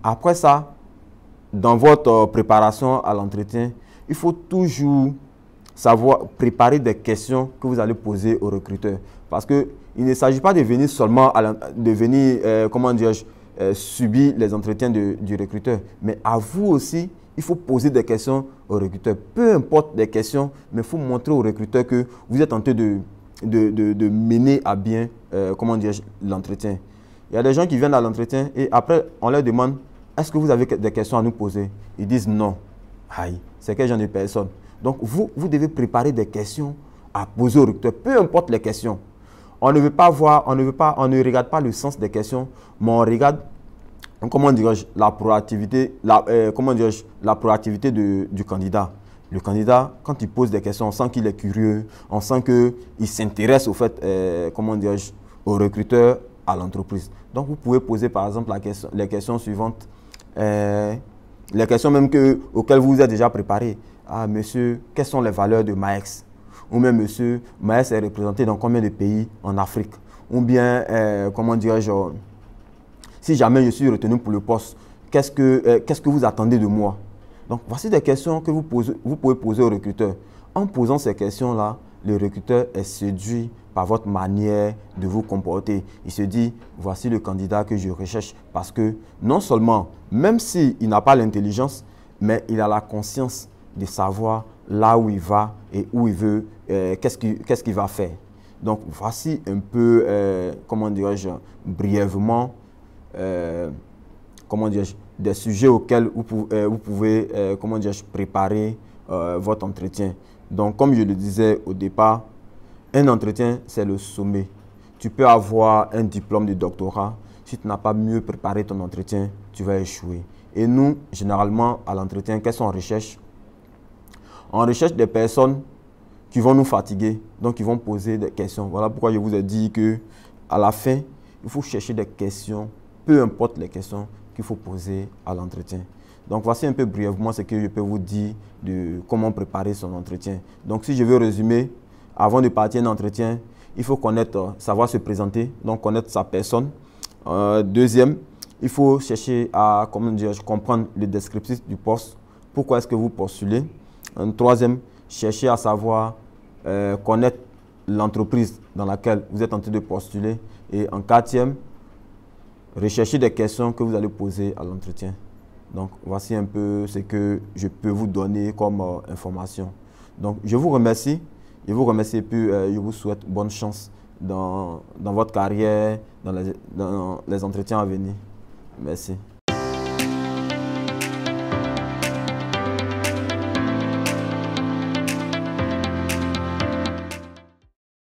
Après ça, dans votre préparation à l'entretien, il faut toujours savoir préparer des questions que vous allez poser au recruteur. Parce qu'il ne s'agit pas de venir seulement subir les entretiens du recruteur. Mais à vous aussi, il faut poser des questions au recruteur. Peu importe les questions, mais il faut montrer au recruteur que vous êtes en train de mener à bien l'entretien. Il y a des gens qui viennent à l'entretien et après, on leur demande « Est-ce que vous avez des questions à nous poser ?» Ils disent « Non. » Aïe, c'est quel genre de personne? Donc, vous devez préparer des questions à poser au recruteur, peu importe les questions. On ne regarde pas le sens des questions, mais on regarde, la proactivité, la proactivité du candidat. Le candidat, quand il pose des questions, on sent qu'il est curieux, on sent qu'il s'intéresse au fait, au recruteur, à l'entreprise. Donc, vous pouvez poser par exemple les questions suivantes, les questions même auxquelles vous vous êtes déjà préparé. Ah, monsieur, quelles sont les valeurs de Maes? Ou même, monsieur, Maes est représenté dans combien de pays en Afrique? Ou bien, si jamais je suis retenu pour le poste, qu'est-ce que vous attendez de moi? Donc, voici des questions que vous pouvez poser au recruteur. En posant ces questions-là, le recruteur est séduit par votre manière de vous comporter. Il se dit, voici le candidat que je recherche. Parce que non seulement, même s'il n'a pas l'intelligence, mais il a la conscience de savoir là où il va et où il veut, qu'est-ce qu'il va faire. Donc, voici un peu, brièvement, des sujets auxquels vous pouvez préparer votre entretien. Donc, comme je le disais au départ, un entretien, c'est le sommet. Tu peux avoir un diplôme de doctorat. Si tu n'as pas mieux préparé ton entretien, tu vas échouer. Et nous, généralement, à l'entretien, qu'est-ce qu'on recherche? On recherche des personnes qui vont nous fatiguer, donc qui vont poser des questions. Voilà pourquoi je vous ai dit qu'à la fin, il faut chercher des questions, peu importe les questions qu'il faut poser à l'entretien. Donc, voici un peu brièvement ce que je peux vous dire de comment préparer son entretien. Donc, si je veux résumer, avant de partir un entretien, il faut savoir se présenter, donc connaître sa personne. Deuxième, il faut chercher à comprendre le descriptif du poste. Pourquoi est-ce que vous postulez? Troisième, chercher à savoir connaître l'entreprise dans laquelle vous êtes en train de postuler. Et en quatrième, rechercher des questions que vous allez poser à l'entretien. Donc, voici un peu ce que je peux vous donner comme information. Donc, je vous remercie. Je vous remercie et puis je vous souhaite bonne chance dans votre carrière, dans les entretiens à venir. Merci.